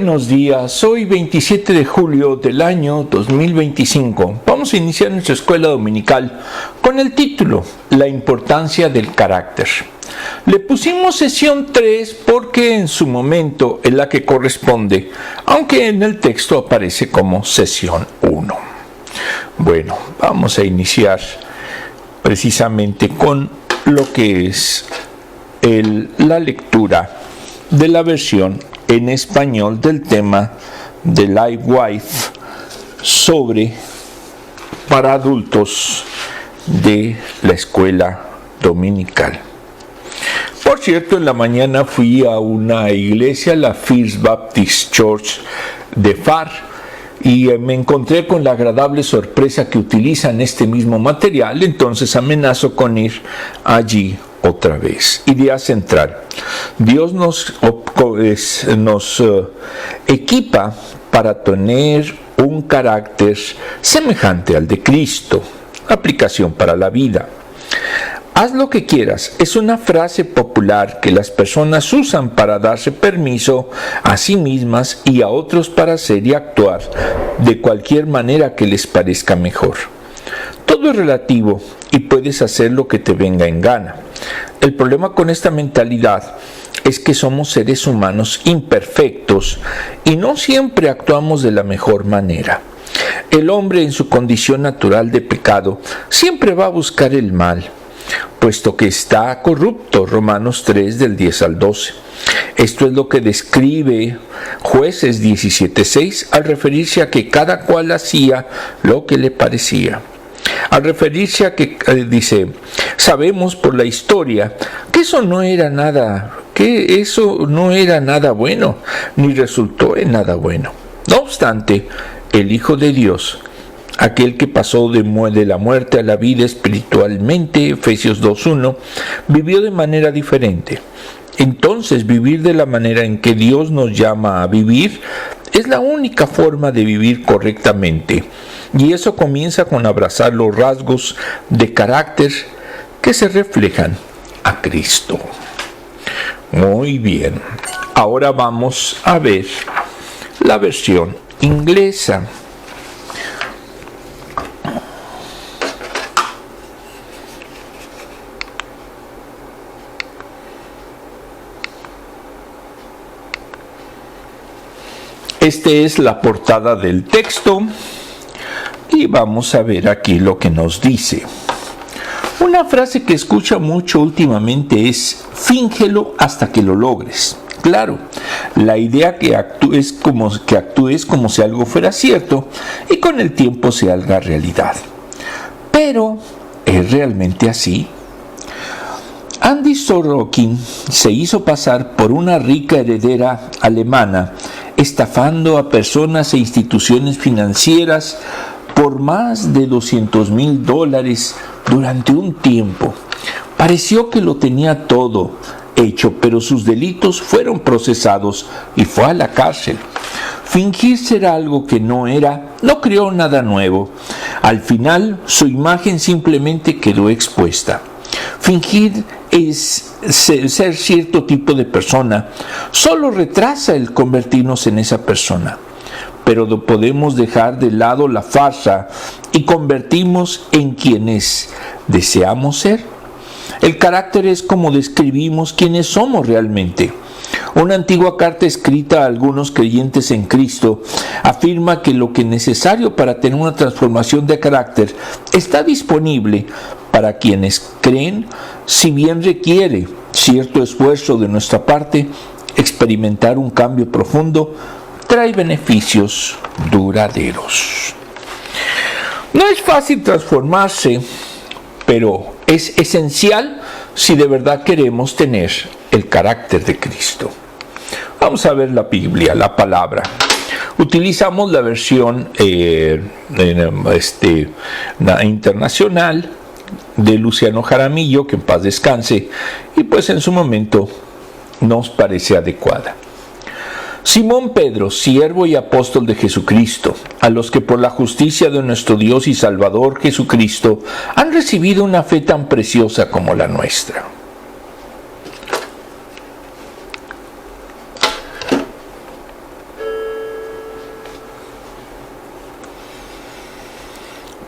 Buenos días, hoy 27 de julio del año 2025. Vamos a iniciar nuestra escuela dominical con el título La importancia del carácter. Le pusimos sesión 3 porque en su momento es la que corresponde, aunque en el texto aparece como sesión 1. Bueno, vamos a iniciar precisamente con lo que es la lectura de la versión en español del tema de LifeWise para adultos de la escuela dominical. Por cierto, en la mañana fui a una iglesia, la First Baptist Church de Far, y me encontré con la agradable sorpresa que utilizan este mismo material, entonces amenazo con ir allí otra vez. Idea central: Dios nos equipa para tener un carácter semejante al de Cristo. Aplicación para la vida. Haz lo que quieras es una frase popular que las personas usan para darse permiso a sí mismas y a otros para hacer y actuar de cualquier manera que les parezca mejor. Todo es relativo y puedes hacer lo que te venga en gana. El problema con esta mentalidad es que somos seres humanos imperfectos y no siempre actuamos de la mejor manera. El hombre en su condición natural de pecado siempre va a buscar el mal, puesto que está corrupto, Romanos 3 del 10 al 12. Esto es lo que describe Jueces 17:6 al referirse a que cada cual hacía lo que le parecía. Al referirse a que, dice, sabemos por la historia que eso no era nada bueno, ni resultó en nada bueno. No obstante, el Hijo de Dios, aquel que pasó de la muerte a la vida espiritualmente, Efesios 2:1, vivió de manera diferente. Entonces, vivir de la manera en que Dios nos llama a vivir es la única forma de vivir correctamente. Y eso comienza con abrazar los rasgos de carácter que se reflejan a Cristo. Muy bien, ahora vamos a ver la versión inglesa. Esta es la portada del texto y vamos a ver aquí lo que nos dice. Una frase que escucho mucho últimamente es: fíngelo hasta que lo logres. Claro, la idea que actúes como si algo fuera cierto y con el tiempo se haga realidad. Pero, ¿es realmente así? Andy Sorokin se hizo pasar por una rica heredera alemana, estafando a personas e instituciones financieras por más de $200,000 durante un tiempo. Pareció que lo tenía todo hecho, pero sus delitos fueron procesados y fue a la cárcel. Fingir ser algo que no era no creó nada nuevo. Al final, su imagen simplemente quedó expuesta. Fingir es ser cierto tipo de persona. Solo retrasa el convertirnos en esa persona. Pero podemos dejar de lado la farsa y convertirnos en quienes deseamos ser. El carácter es como describimos quiénes somos realmente. Una antigua carta escrita a algunos creyentes en Cristo afirma que lo que es necesario para tener una transformación de carácter está disponible para quienes creen, si bien requiere cierto esfuerzo de nuestra parte. Experimentar un cambio profundo trae beneficios duraderos. No es fácil transformarse, pero es esencial si de verdad queremos tener el carácter de Cristo. Vamos a ver la Biblia, la palabra. Utilizamos la versión internacional de Luciano Jaramillo, que en paz descanse, y pues en su momento nos parece adecuada. Simón Pedro, siervo y apóstol de Jesucristo, a los que por la justicia de nuestro Dios y Salvador Jesucristo han recibido una fe tan preciosa como la nuestra.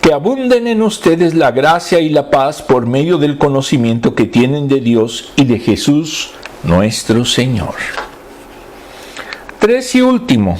que abunden en ustedes la gracia y la paz por medio del conocimiento que tienen de Dios y de Jesús nuestro Señor. 3 y último.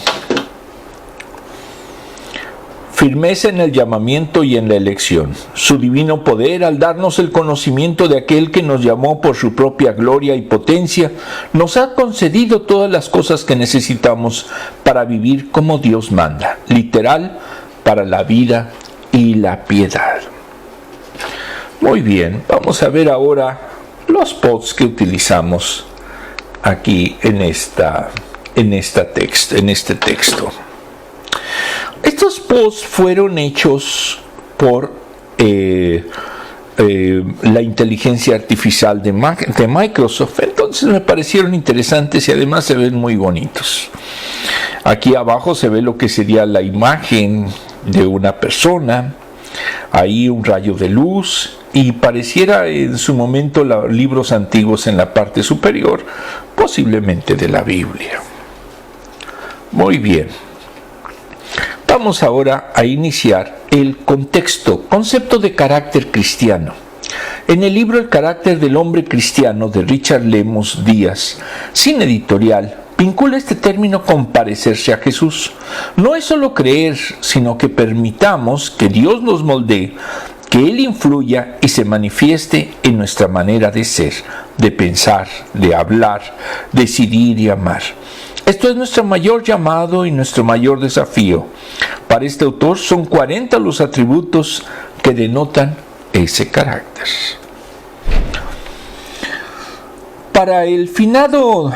Firmeza en el llamamiento y en la elección. Su divino poder, al darnos el conocimiento de aquel que nos llamó por su propia gloria y potencia, nos ha concedido todas las cosas que necesitamos para vivir como Dios manda, literal, para la vida y la piedad. Muy bien, vamos a ver ahora los posts que utilizamos aquí en este texto. Estos posts fueron hechos por la inteligencia artificial de Microsoft, entonces me parecieron interesantes y además se ven muy bonitos. Aquí abajo se ve lo que sería la imagen de una persona, ahí un rayo de luz, y pareciera en su momento los libros antiguos en la parte superior, posiblemente de la Biblia. Muy bien. Vamos ahora a iniciar el concepto de carácter cristiano. En el libro El carácter del hombre cristiano de Richard Lemos Díaz, sin editorial, vincula este término con parecerse a Jesús. No es solo creer, sino que permitamos que Dios nos moldee, que Él influya y se manifieste en nuestra manera de ser, de pensar, de hablar, decidir y amar. Esto es nuestro mayor llamado y nuestro mayor desafío. Para este autor son 40 los atributos que denotan ese carácter. Para el finado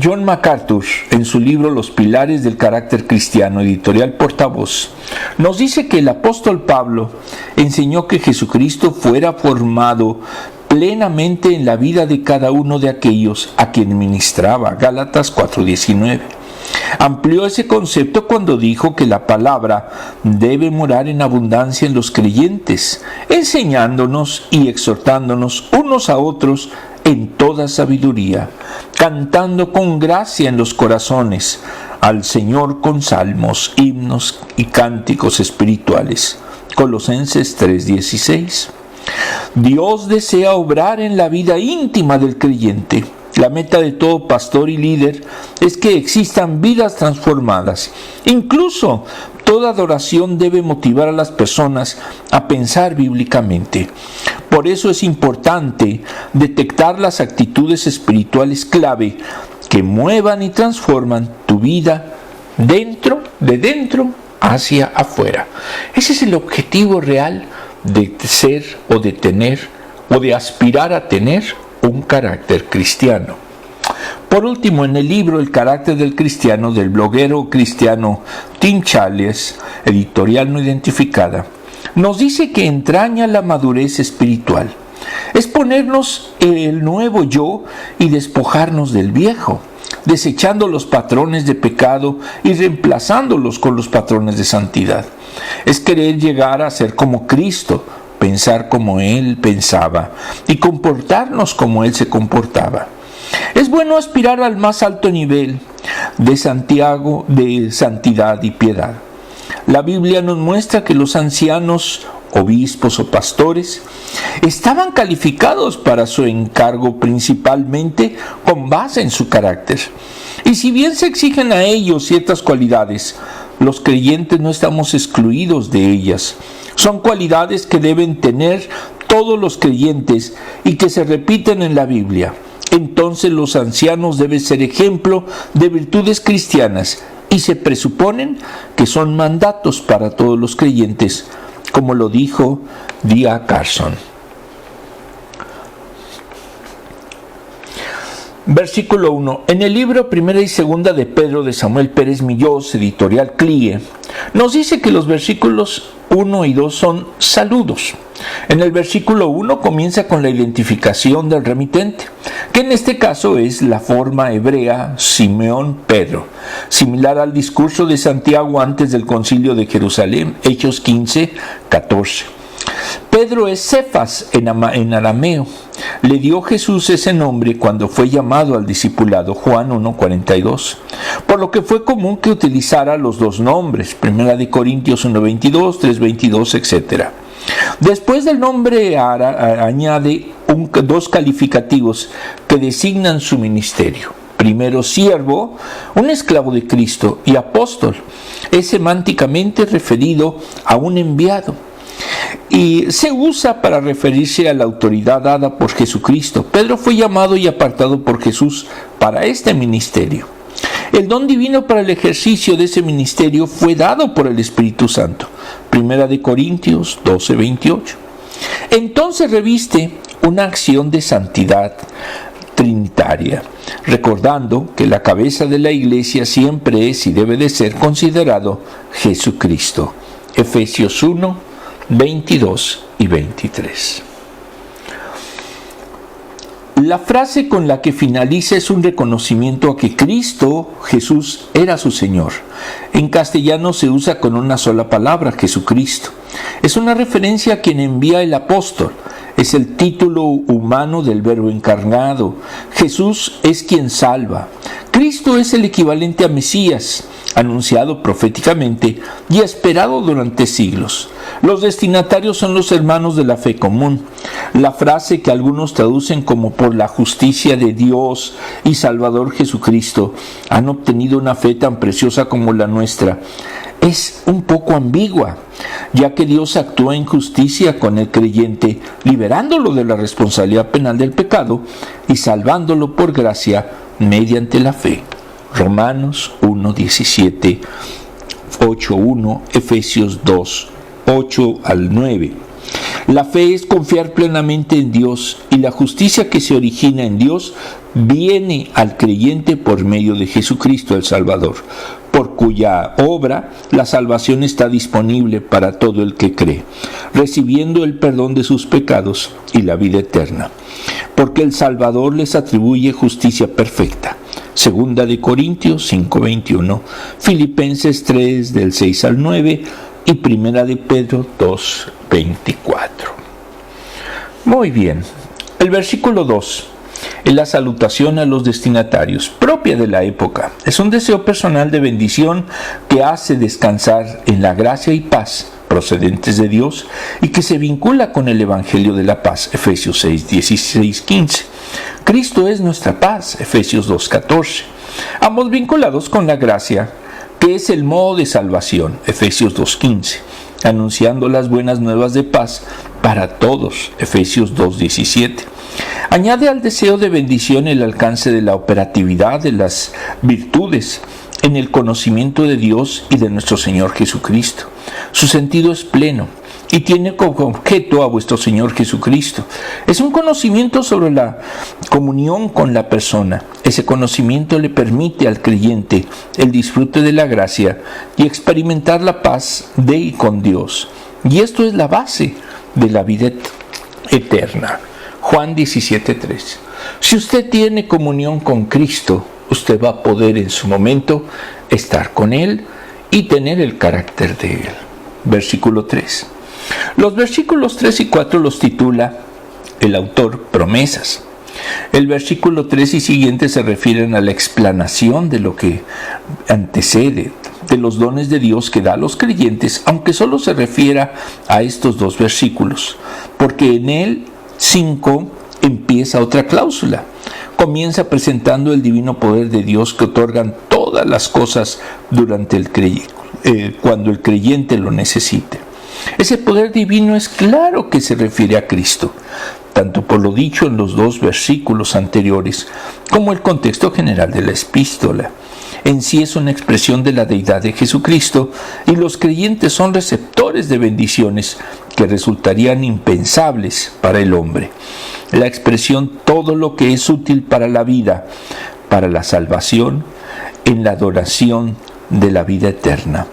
John MacArthur, en su libro Los pilares del carácter cristiano, editorial Portavoz, nos dice que el apóstol Pablo enseñó que Jesucristo fuera formado plenamente en la vida de cada uno de aquellos a quien ministraba. Gálatas 4:19. Amplió ese concepto cuando dijo que la palabra debe morar en abundancia en los creyentes, enseñándonos y exhortándonos unos a otros en toda sabiduría, cantando con gracia en los corazones al Señor con salmos, himnos y cánticos espirituales. Colosenses 3:16. Dios desea obrar en la vida íntima del creyente. La meta de todo pastor y líder es que existan vidas transformadas. Incluso toda adoración debe motivar a las personas a pensar bíblicamente. Por eso es importante detectar las actitudes espirituales clave que muevan y transforman tu vida de dentro hacia afuera. Ese es el objetivo real de ser o de tener o de aspirar a tener un carácter cristiano. Por último, en el libro El carácter del cristiano del bloguero cristiano Tim Challies, editorial no identificada, nos dice que entraña la madurez espiritual. Es ponernos el nuevo yo y despojarnos del viejo, desechando los patrones de pecado y reemplazándolos con los patrones de santidad. Es querer llegar a ser como Cristo, pensar como Él pensaba y comportarnos como Él se comportaba. Es bueno aspirar al más alto nivel de santidad y piedad. La Biblia nos muestra que los ancianos, obispos o pastores estaban calificados para su encargo principalmente con base en su carácter. Y si bien se exigen a ellos ciertas cualidades, los creyentes no estamos excluidos de ellas. Son cualidades que deben tener todos los creyentes y que se repiten en la Biblia. Entonces los ancianos deben ser ejemplo de virtudes cristianas y se presuponen que son mandatos para todos los creyentes, como lo dijo D.A. Carson. Versículo 1. En el libro Primera y Segunda de Pedro de Samuel Pérez Millós, editorial CLIE, nos dice que los versículos 1 y 2 son saludos. En el versículo 1 comienza con la identificación del remitente, que en este caso es la forma hebrea Simeón Pedro, similar al discurso de Santiago antes del concilio de Jerusalén, Hechos 15:14. Pedro es Cefas en arameo. Le dio Jesús ese nombre cuando fue llamado al discipulado, Juan 1:42, por lo que fue común que utilizara los dos nombres, 1 Corintios 1:22, 3:22, etc. Después del nombre añade dos calificativos que designan su ministerio. Primero, siervo, un esclavo de Cristo, y apóstol, es semánticamente referido a un enviado. Y se usa para referirse a la autoridad dada por Jesucristo. Pedro fue llamado y apartado por Jesús para este ministerio. El don divino para el ejercicio de ese ministerio fue dado por el Espíritu Santo. 1 Corintios 12:28. Entonces reviste una acción de santidad trinitaria, recordando que la cabeza de la iglesia siempre es y debe de ser considerado Jesucristo. Efesios 1:22 y 23. La frase con la que finaliza es un reconocimiento a que Cristo, Jesús, era su Señor. En castellano se usa con una sola palabra, Jesucristo. Es una referencia a quien envía el apóstol. Es el título humano del Verbo encarnado. Jesús es quien salva. Cristo es el equivalente a Mesías, anunciado proféticamente y esperado durante siglos. Los destinatarios son los hermanos de la fe común. La frase que algunos traducen como por la justicia de Dios y Salvador Jesucristo han obtenido una fe tan preciosa como la nuestra es un poco ambigua, ya que Dios actúa en justicia con el creyente, liberándolo de la responsabilidad penal del pecado y salvándolo por gracia mediante la fe. Romanos 1:17, 8:1, Efesios 2:8 al 9. La fe es confiar plenamente en Dios, y la justicia que se origina en Dios viene al creyente por medio de Jesucristo el Salvador, por cuya obra la salvación está disponible para todo el que cree, recibiendo el perdón de sus pecados y la vida eterna, porque el Salvador les atribuye justicia perfecta. Segunda de Corintios 5:21, Filipenses 3 del 6 al 9 y Primera de Pedro 2:24. Muy bien, el versículo 2 es la salutación a los destinatarios, propia de la época. Es un deseo personal de bendición que hace descansar en la gracia y paz procedentes de Dios y que se vincula con el Evangelio de la paz, Efesios 6:16-15. Cristo es nuestra paz, Efesios 2:14. Ambos vinculados con la gracia, que es el modo de salvación, Efesios 2:15, anunciando las buenas nuevas de paz para todos, Efesios 2:17. Añade al deseo de bendición el alcance de la operatividad de las virtudes en el conocimiento de Dios y de nuestro Señor Jesucristo. Su sentido es pleno y tiene como objeto a vuestro Señor Jesucristo. Es un conocimiento sobre la comunión con la persona. Ese conocimiento le permite al creyente el disfrute de la gracia y experimentar la paz de y con Dios. Y esto es la base de la vida eterna. Juan 17:3. Si usted tiene comunión con Cristo, usted va a poder en su momento estar con Él y tener el carácter de Él. Versículo 3. Los versículos 3 y 4 los titula el autor promesas. El versículo 3 y siguientes se refieren a la explanación de lo que antecede, de los dones de Dios que da a los creyentes, aunque solo se refiera a estos dos versículos, porque en el 5 empieza otra cláusula. Comienza presentando el divino poder de Dios que otorgan todas las cosas durante cuando el creyente lo necesite. Ese poder divino es claro que se refiere a Cristo, tanto por lo dicho en los dos versículos anteriores, como el contexto general de la epístola. En sí es una expresión de la deidad de Jesucristo, y los creyentes son receptores de bendiciones que resultarían impensables para el hombre. La expresión todo lo que es útil para la vida, para la salvación, en la adoración de la vida eterna,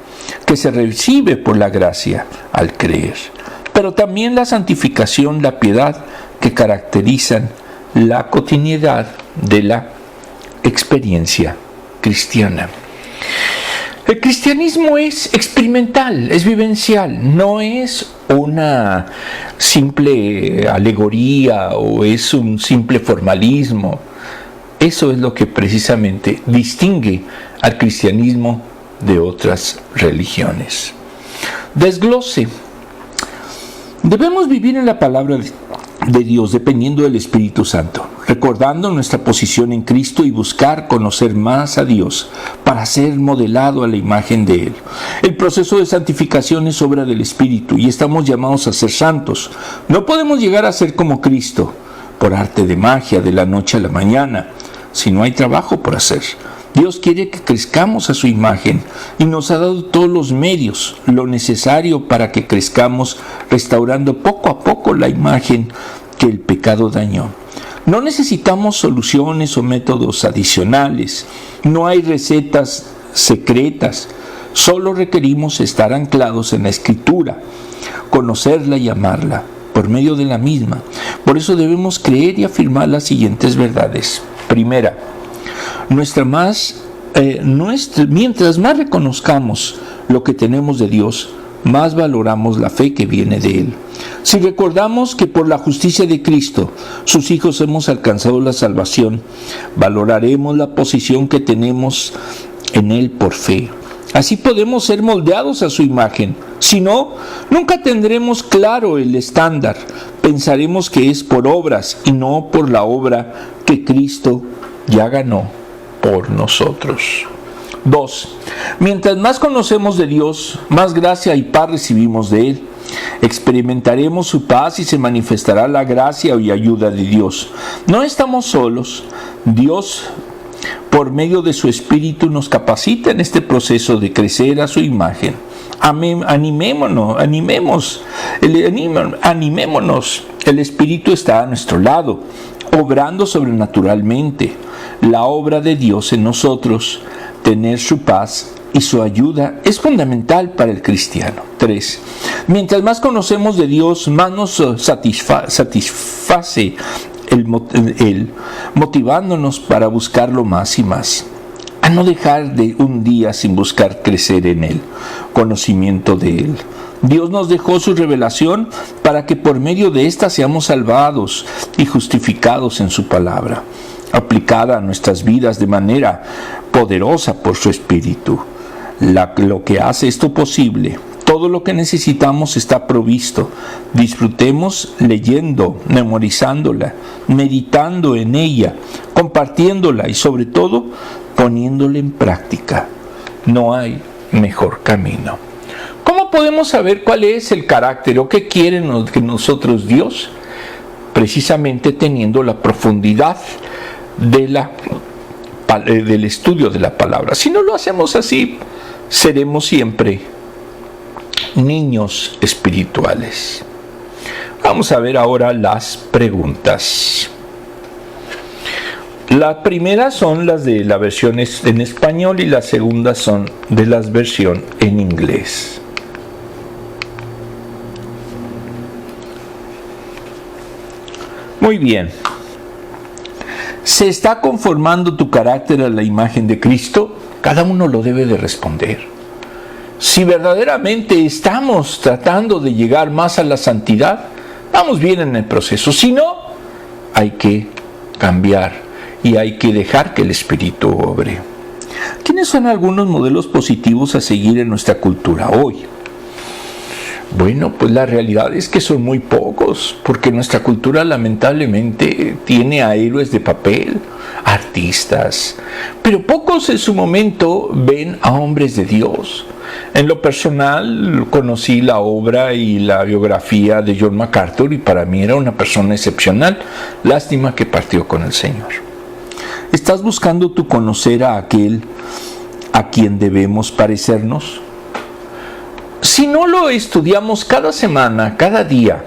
que se recibe por la gracia al creer, pero también la santificación, la piedad, que caracterizan la cotidianidad de la experiencia cristiana. El cristianismo es experimental, es vivencial, no es una simple alegoría o es un simple formalismo. Eso es lo que precisamente distingue al cristianismo de otras religiones. Desglose. Debemos vivir en la palabra de Dios dependiendo del Espíritu Santo, recordando nuestra posición en Cristo y buscar conocer más a Dios para ser modelado a la imagen de Él. El proceso de santificación es obra del Espíritu y estamos llamados a ser santos. No podemos llegar a ser como Cristo por arte de magia de la noche a la mañana, si no hay trabajo por hacer. Dios quiere que crezcamos a su imagen y nos ha dado todos los medios, lo necesario para que crezcamos, restaurando poco a poco la imagen que el pecado dañó. No necesitamos soluciones o métodos adicionales, no hay recetas secretas, solo requerimos estar anclados en la Escritura, conocerla y amarla por medio de la misma. Por eso debemos creer y afirmar las siguientes verdades. Primera, mientras más reconozcamos lo que tenemos de Dios, más valoramos la fe que viene de Él. Si recordamos que por la justicia de Cristo, sus hijos hemos alcanzado la salvación, valoraremos la posición que tenemos en Él por fe. Así podemos ser moldeados a su imagen. Si no, nunca tendremos claro el estándar. Pensaremos que es por obras y no por la obra que Cristo ya ganó por nosotros. 2. Mientras más conocemos de Dios, más gracia y paz recibimos de Él. Experimentaremos su paz y se manifestará la gracia y ayuda de Dios. No estamos solos. Dios, por medio de su Espíritu, nos capacita en este proceso de crecer a su imagen. Animémonos. El Espíritu está a nuestro lado, obrando sobrenaturalmente. La obra de Dios en nosotros, tener su paz y su ayuda, es fundamental para el cristiano. 3. Mientras más conocemos de Dios, más nos satisface Él, motivándonos para buscarlo más y más. A no dejar de un día sin buscar crecer en Él, conocimiento de Él. Dios nos dejó su revelación para que por medio de ésta seamos salvados y justificados en su palabra, aplicada a nuestras vidas de manera poderosa por su Espíritu. Lo que hace esto posible, todo lo que necesitamos está provisto. Disfrutemos leyendo, memorizándola, meditando en ella, compartiéndola y sobre todo poniéndola en práctica. No hay mejor camino. ¿Cómo podemos saber cuál es el carácter o qué quiere de nosotros Dios? Precisamente teniendo la profundidad del estudio de la palabra. Si no lo hacemos así, seremos siempre niños espirituales. Vamos a ver ahora las preguntas. La primera son las de la versión en español y la segunda son de la versión en inglés. Muy bien. ¿Se está conformando tu carácter a la imagen de Cristo? Cada uno lo debe de responder. Si verdaderamente estamos tratando de llegar más a la santidad, vamos bien en el proceso. Si no, hay que cambiar y hay que dejar que el Espíritu obre. ¿Quiénes son algunos modelos positivos a seguir en nuestra cultura hoy? Bueno, pues la realidad es que son muy pocos, porque nuestra cultura lamentablemente tiene a héroes de papel, artistas, pero pocos en su momento ven a hombres de Dios. En lo personal conocí la obra y la biografía de John MacArthur y para mí era una persona excepcional. Lástima que partió con el Señor. ¿Estás buscando tú conocer a aquel a quien debemos parecernos? Si no lo estudiamos cada semana, cada día,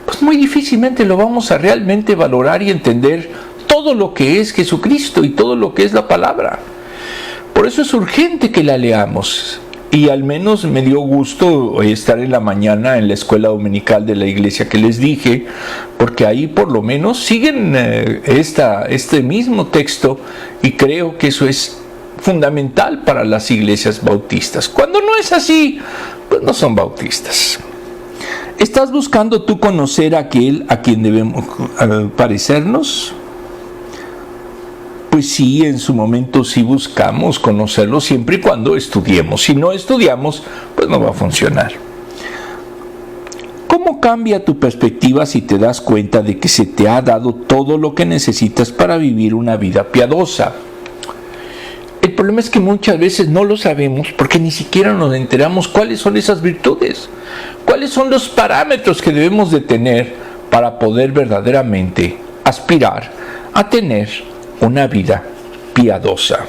pues muy difícilmente lo vamos a realmente valorar y entender todo lo que es Jesucristo y todo lo que es la palabra. Por eso es urgente que la leamos. Y al menos me dio gusto estar en la mañana en la escuela dominical de la iglesia que les dije, porque ahí por lo menos siguen este mismo texto y creo que eso es fundamental para las iglesias bautistas. Cuando no es así, pues no son bautistas. ¿Estás buscando tú conocer a aquel a quien debemos parecernos? Pues sí, en su momento sí buscamos conocerlo siempre y cuando estudiemos. Si no estudiamos, pues no va a funcionar. ¿Cómo cambia tu perspectiva si te das cuenta de que se te ha dado todo lo que necesitas para vivir una vida piadosa? El problema es que muchas veces no lo sabemos porque ni siquiera nos enteramos cuáles son esas virtudes, cuáles son los parámetros que debemos de tener para poder verdaderamente aspirar a tener una vida piadosa.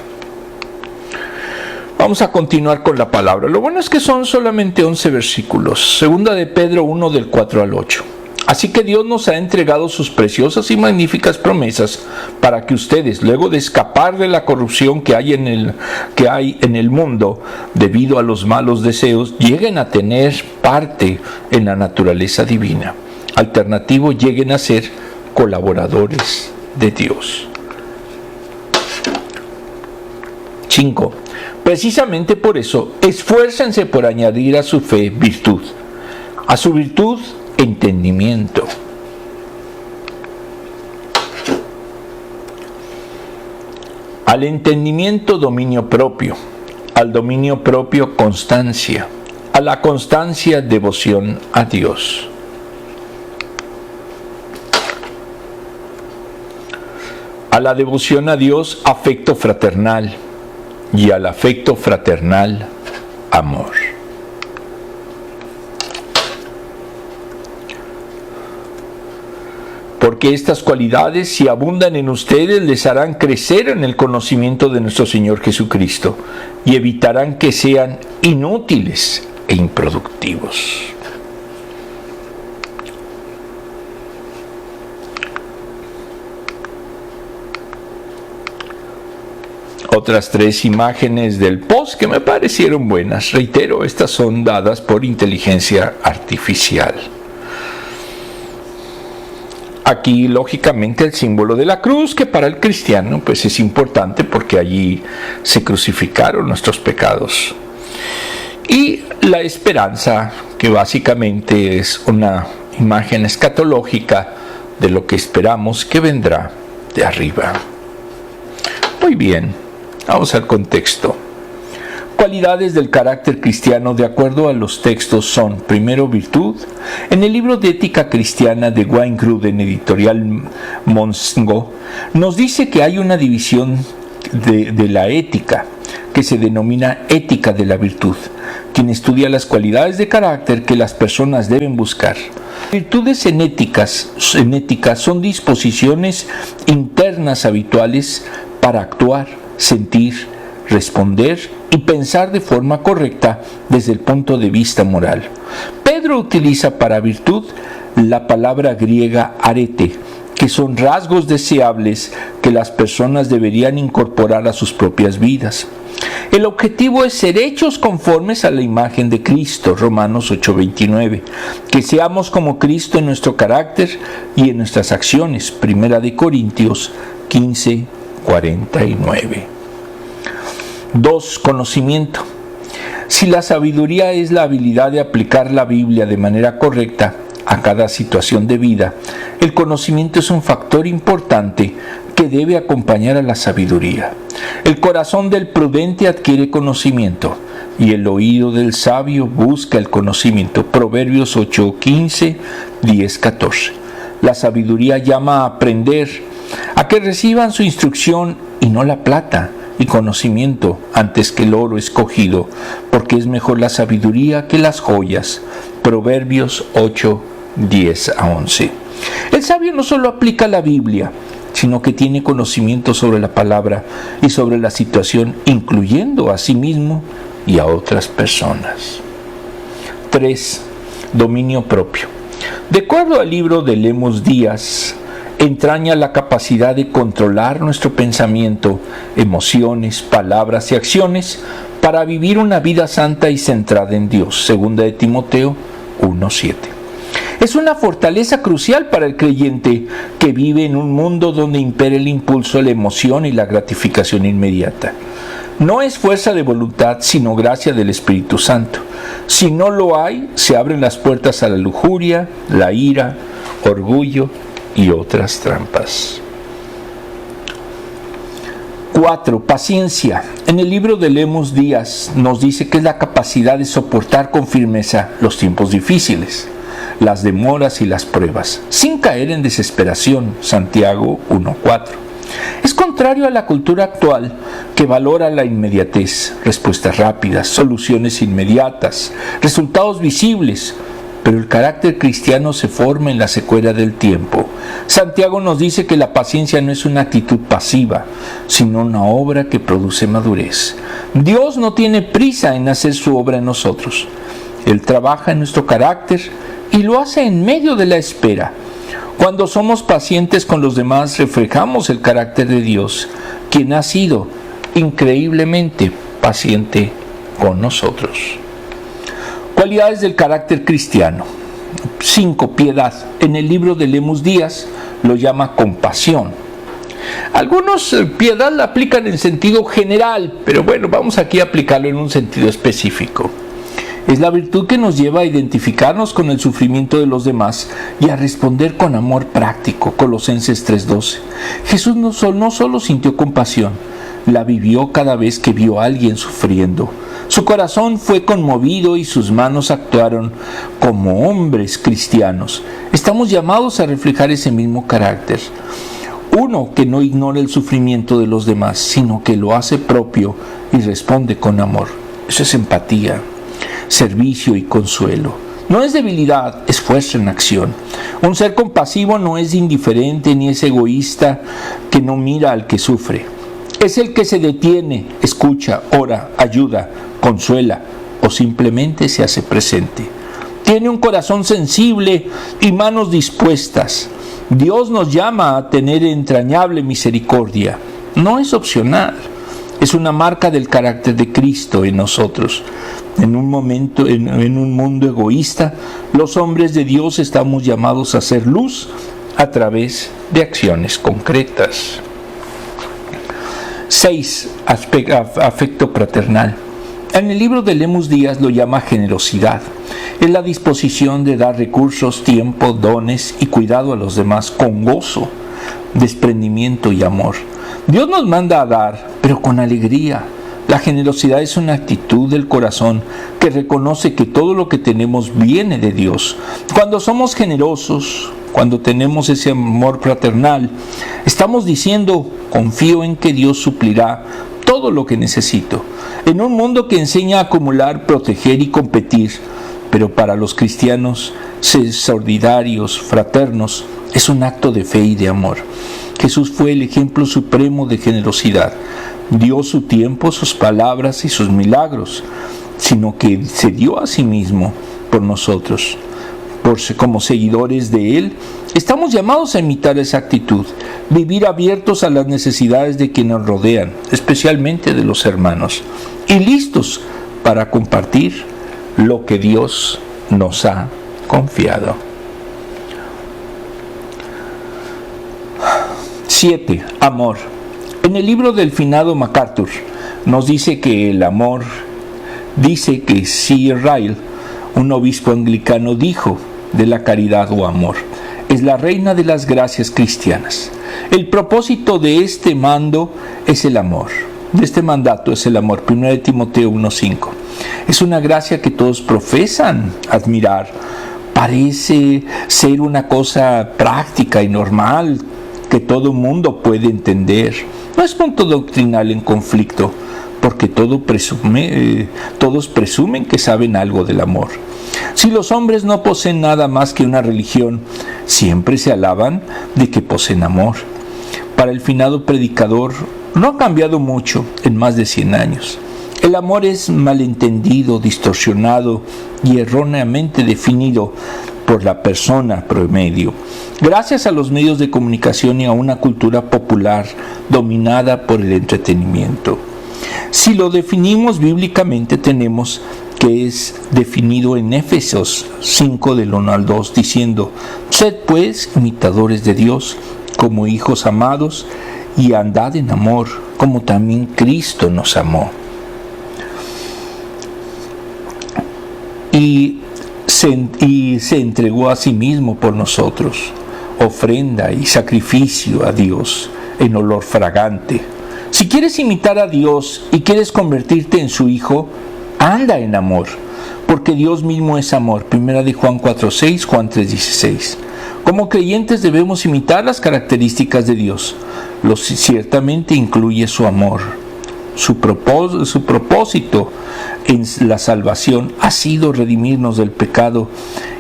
Vamos a continuar con la palabra. Lo bueno es que son solamente 11 versículos. Segunda de Pedro 1 del 4 al 8. Así que Dios nos ha entregado sus preciosas y magníficas promesas para que ustedes, luego de escapar de la corrupción que hay en el mundo debido a los malos deseos, lleguen a tener parte en la naturaleza divina. Alternativo, lleguen a ser colaboradores de Dios. 5. Precisamente por eso, esfuércense por añadir a su fe virtud, a su virtud entendimiento, al entendimiento dominio propio, al dominio propio constancia, a la constancia devoción a Dios. A la devoción a Dios afecto fraternal y al afecto fraternal amor. Porque estas cualidades, si abundan en ustedes, les harán crecer en el conocimiento de nuestro Señor Jesucristo y evitarán que sean inútiles e improductivos. Otras 3 imágenes del post que me parecieron buenas. Reitero, estas son dadas por inteligencia artificial. Aquí, lógicamente, el símbolo de la cruz, que para el cristiano pues es importante porque allí se crucificaron nuestros pecados. Y la esperanza, que básicamente es una imagen escatológica de lo que esperamos que vendrá de arriba. Muy bien, vamos al contexto. Cualidades del carácter cristiano de acuerdo a los textos son: primero, virtud. En el libro de Ética Cristiana de Wayne Grudem, editorial Mongo, nos dice que hay una división de la ética que se denomina ética de la virtud, quien estudia las cualidades de carácter que las personas deben buscar. Virtudes en ética son disposiciones internas habituales para actuar, sentir, responder y pensar de forma correcta desde el punto de vista moral. Pedro utiliza para virtud la palabra griega arete, que son rasgos deseables que las personas deberían incorporar a sus propias vidas. El objetivo es ser hechos conformes a la imagen de Cristo, Romanos 8:29, que seamos como Cristo en nuestro carácter y en nuestras acciones, Primera de Corintios 15:49. 2. Conocimiento. Si la sabiduría es la habilidad de aplicar la Biblia de manera correcta a cada situación de vida, el conocimiento es un factor importante que debe acompañar a la sabiduría. El corazón del prudente adquiere conocimiento y el oído del sabio busca el conocimiento. Proverbios 8:15, 10:14. La sabiduría llama a aprender, a que reciban su instrucción y no la plata y conocimiento antes que el oro escogido, porque es mejor la sabiduría que las joyas. Proverbios 8:10-11. El sabio no solo aplica la Biblia, sino que tiene conocimiento sobre la palabra y sobre la situación, incluyendo a sí mismo y a otras personas. 3. Dominio propio. De acuerdo al libro de Lemos Díaz, entraña la capacidad de controlar nuestro pensamiento, emociones, palabras y acciones para vivir una vida santa y centrada en Dios. Segunda de Timoteo 1:7. Es una fortaleza crucial para el creyente que vive en un mundo donde impera el impulso, la emoción y la gratificación inmediata. No es fuerza de voluntad, sino gracia del Espíritu Santo. Si no lo hay, se abren las puertas a la lujuria, la ira, orgullo y otras trampas. 4. Paciencia. En el libro de Lemus Díaz nos dice que es la capacidad de soportar con firmeza los tiempos difíciles, las demoras y las pruebas, sin caer en desesperación. Santiago 1:4. Es contrario a la cultura actual que valora la inmediatez, respuestas rápidas, soluciones inmediatas, resultados visibles, pero el carácter cristiano se forma en la secuela del tiempo. Santiago nos dice que la paciencia no es una actitud pasiva, sino una obra que produce madurez. Dios no tiene prisa en hacer su obra en nosotros. Él trabaja en nuestro carácter y lo hace en medio de la espera. Cuando somos pacientes con los demás, reflejamos el carácter de Dios, quien ha sido increíblemente paciente con nosotros. Cualidades del carácter cristiano. 5. Piedad. En el libro de Lemus Díaz lo llama compasión. Algunos piedad la aplican en sentido general, pero bueno, vamos aquí a aplicarlo en un sentido específico. Es la virtud que nos lleva a identificarnos con el sufrimiento de los demás y a responder con amor práctico. Colosenses 3:12. Jesús no solo sintió compasión, la vivió cada vez que vio a alguien sufriendo. Su corazón fue conmovido y sus manos actuaron como hombres cristianos. Estamos llamados a reflejar ese mismo carácter. Uno que no ignora el sufrimiento de los demás, sino que lo hace propio y responde con amor. Eso es empatía, servicio y consuelo. No es debilidad, es fuerza en acción. Un ser compasivo no es indiferente ni es egoísta que no mira al que sufre. Es el que se detiene, escucha, ora, ayuda, consuela o simplemente se hace presente. Tiene un corazón sensible y manos dispuestas. Dios nos llama a tener entrañable misericordia. No es opcional, es una marca del carácter de Cristo en nosotros. En un mundo egoísta, los hombres de Dios estamos llamados a hacer luz a través de acciones concretas. 6. Afecto fraternal. En el libro de Lemus Díaz lo llama generosidad. Es la disposición de dar recursos, tiempo, dones y cuidado a los demás con gozo, desprendimiento y amor. Dios nos manda a dar, pero con alegría. La generosidad es una actitud del corazón que reconoce que todo lo que tenemos viene de Dios. Cuando somos generosos, cuando tenemos ese amor fraternal, estamos diciendo, confío en que Dios suplirá todo lo que necesito. En un mundo que enseña a acumular, proteger y competir, pero para los cristianos, ser solidarios, fraternos, es un acto de fe y de amor. Jesús fue el ejemplo supremo de generosidad. Dio su tiempo, sus palabras y sus milagros, sino que se dio a sí mismo por nosotros. Como seguidores de Él, estamos llamados a imitar esa actitud, vivir abiertos a las necesidades de quienes nos rodean, especialmente de los hermanos, y listos para compartir lo que Dios nos ha confiado. 7. Amor. En el libro del finado MacArthur nos dice que el amor, dice que C. Ryle, un obispo anglicano, dijo de la caridad o amor, es la reina de las gracias cristianas. El propósito de este mando es el amor. De este mandato es el amor. 1 Timoteo 1:5. Es una gracia que todos profesan admirar. Parece ser una cosa práctica y normal que todo mundo puede entender. No es punto doctrinal en conflicto, porque todos presumen que saben algo del amor. Si los hombres no poseen nada más que una religión, siempre se alaban de que poseen amor. Para el finado predicador, no ha cambiado mucho en más de 100 años. El amor es malentendido, distorsionado y erróneamente definido por la persona promedio, gracias a los medios de comunicación y a una cultura popular dominada por el entretenimiento. Si lo definimos bíblicamente, tenemos que es definido en Efesios 5 del 1 al 2, diciendo: sed pues imitadores de Dios como hijos amados y andad en amor, como también Cristo nos amó. Y se entregó a sí mismo por nosotros, ofrenda y sacrificio a Dios en olor fragante. Si quieres imitar a Dios y quieres convertirte en su hijo, anda en amor, porque Dios mismo es amor. Primera de Juan 4:6, Juan 3:16. Como creyentes debemos imitar las características de Dios. Ciertamente incluye su amor. Su propósito en la salvación ha sido redimirnos del pecado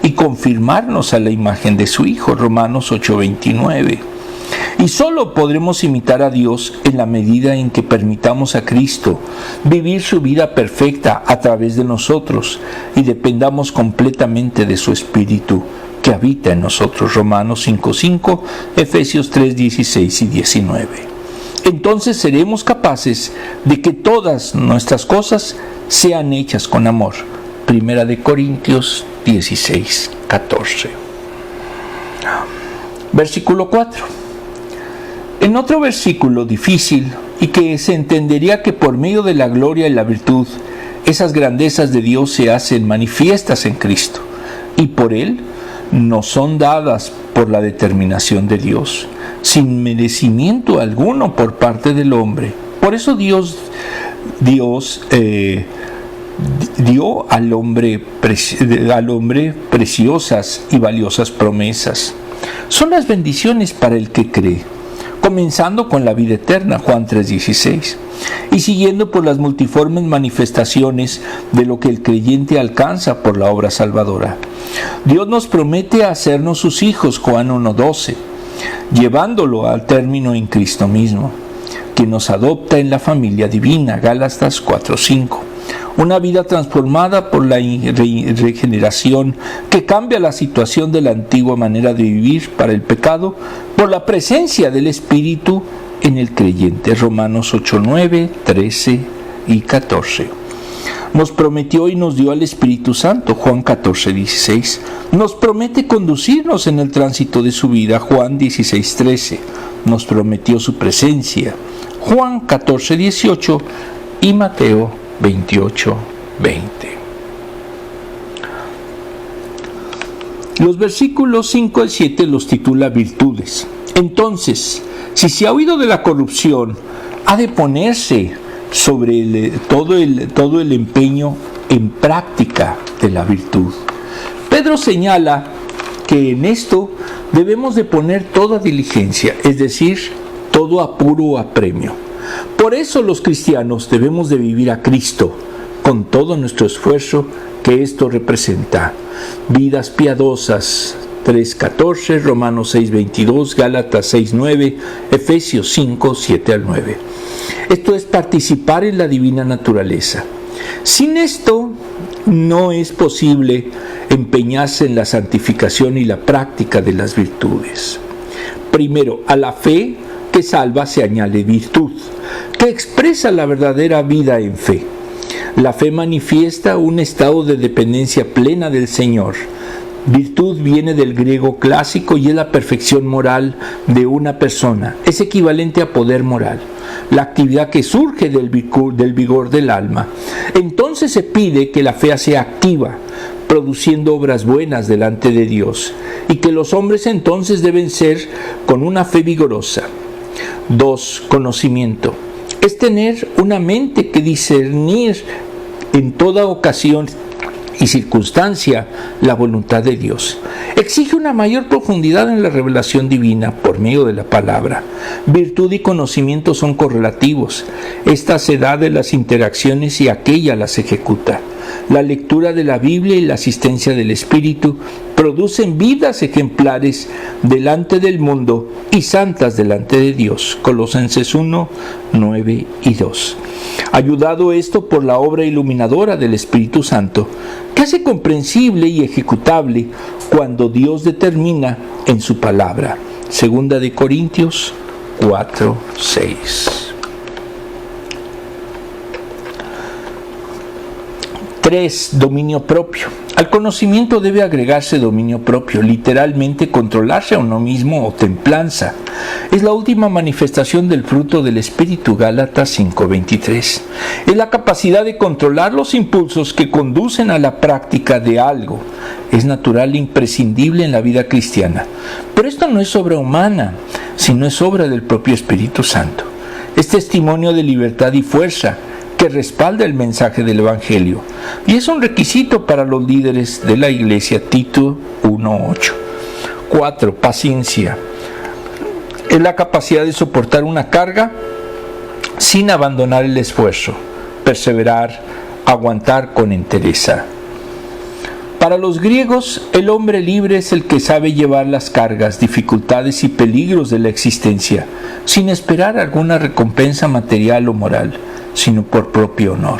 y confirmarnos a la imagen de su Hijo. Romanos 8:29. Y solo podremos imitar a Dios en la medida en que permitamos a Cristo vivir su vida perfecta a través de nosotros y dependamos completamente de su Espíritu que habita en nosotros. Romanos 5:5, Efesios 3:16 y 19. Entonces seremos capaces de que todas nuestras cosas sean hechas con amor. Primera de Corintios 16:14. Versículo 4. En otro versículo difícil y que se entendería que por medio de la gloria y la virtud, esas grandezas de Dios se hacen manifiestas en Cristo y por Él nos son dadas por la determinación de Dios, sin merecimiento alguno por parte del hombre. Por eso Dios dio al hombre preciosas y valiosas promesas. Son las bendiciones para el que cree, comenzando con la vida eterna, Juan 3:16, y siguiendo por las multiformes manifestaciones de lo que el creyente alcanza por la obra salvadora. Dios nos promete hacernos sus hijos, Juan 1:12, llevándolo al término en Cristo mismo, que nos adopta en la familia divina, Gálatas 4:5. Una vida transformada por la regeneración que cambia la situación de la antigua manera de vivir para el pecado por la presencia del Espíritu en el creyente. Romanos 8:9, 13 y 14. Nos prometió y nos dio al Espíritu Santo, Juan 14:16. Nos promete conducirnos en el tránsito de su vida, Juan 16:13. Nos prometió su presencia, Juan 14:18 y Mateo 28:20. Los versículos 5 al 7 los titula virtudes. Entonces, si se ha oído de la corrupción, ha de ponerse sobre todo el empeño en práctica de la virtud. Pedro señala que en esto debemos de poner toda diligencia, es decir, todo apuro o apremio. Por eso los cristianos debemos de vivir a Cristo con todo nuestro esfuerzo que esto representa. Vidas piadosas, 3:14, Romanos 6:22, Gálatas 6:9, Efesios 5:7 al 9. Esto es participar en la divina naturaleza. Sin esto no es posible empeñarse en la santificación y la práctica de las virtudes. Primero, a la fe que salva se añade virtud, que expresa la verdadera vida en fe. La fe manifiesta un estado de dependencia plena del Señor. Virtud viene del griego clásico y es la perfección moral de una persona. Es equivalente a poder moral, la actividad que surge del vigor del alma. Entonces se pide que la fe sea activa, produciendo obras buenas delante de Dios, y que los hombres entonces deben ser con una fe vigorosa. 2. Conocimiento. Es tener una mente que discernir en toda ocasión y circunstancia la voluntad de Dios. Exige una mayor profundidad en la revelación divina por medio de la palabra. Virtud y conocimiento son correlativos. Esta se da de las interacciones y aquella las ejecuta. La lectura de la Biblia y la asistencia del Espíritu producen vidas ejemplares delante del mundo y santas delante de Dios. Colosenses 1, 9 y 2. Ayudado esto por la obra iluminadora del Espíritu Santo, que hace comprensible y ejecutable cuando Dios determina en su palabra. Segunda de Corintios 4, 6. 3. Dominio propio. Al conocimiento debe agregarse dominio propio, literalmente controlarse a uno mismo o templanza. Es la última manifestación del fruto del Espíritu, Gálatas 5:23. Es la capacidad de controlar los impulsos que conducen a la práctica de algo. Es natural e imprescindible en la vida cristiana. Pero esto no es obra humana, sino es obra del propio Espíritu Santo. Es testimonio de libertad y fuerza que respalda el mensaje del Evangelio, y es un requisito para los líderes de la Iglesia, Tito 1:8. 4. Paciencia. Es la capacidad de soportar una carga sin abandonar el esfuerzo, perseverar, aguantar con entereza. Para los griegos, el hombre libre es el que sabe llevar las cargas, dificultades y peligros de la existencia, sin esperar alguna recompensa material o moral, sino por propio honor.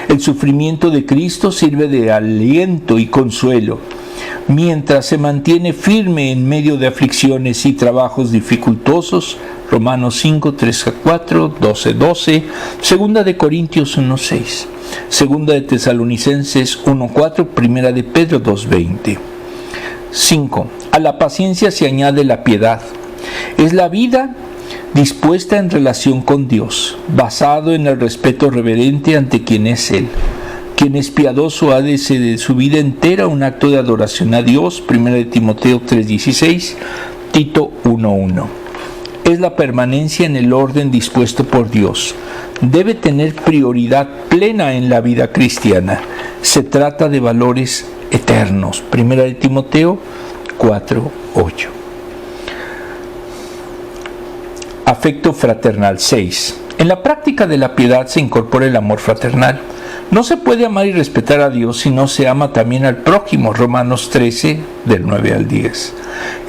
El sufrimiento de Cristo sirve de aliento y consuelo, mientras se mantiene firme en medio de aflicciones y trabajos dificultosos. Romanos 5, 3-4, 12-12, 2 de Corintios 1:6, 2 de Tesalonicenses 1:4, 1 de Pedro 2:20. 5. A la paciencia se añade la piedad. Es la vida dispuesta en relación con Dios, basado en el respeto reverente ante quien es Él. Quien es piadoso ha de ser de su vida entera un acto de adoración a Dios, 1 de Timoteo 3:16, Tito 1:1. Es la permanencia en el orden dispuesto por Dios. Debe tener prioridad plena en la vida cristiana. Se trata de valores eternos, 1 de Timoteo 4:8. Afecto fraternal. 6. En la práctica de la piedad se incorpora el amor fraternal. No se puede amar y respetar a Dios si no se ama también al prójimo. Romanos 13, del 9 al 10.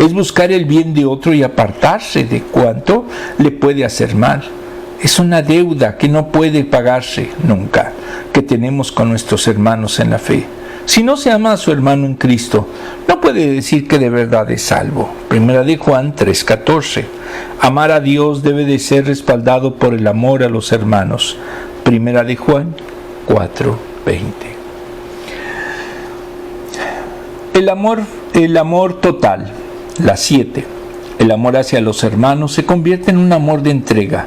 Es buscar el bien de otro y apartarse de cuanto le puede hacer mal. Es una deuda que no puede pagarse nunca, que tenemos con nuestros hermanos en la fe. Si no se ama a su hermano en Cristo, no puede decir que de verdad es salvo. 1 de Juan 3:14. Amar a Dios debe de ser respaldado por el amor a los hermanos. 1 de Juan 4:20. El amor total. La 7. El amor hacia los hermanos se convierte en un amor de entrega,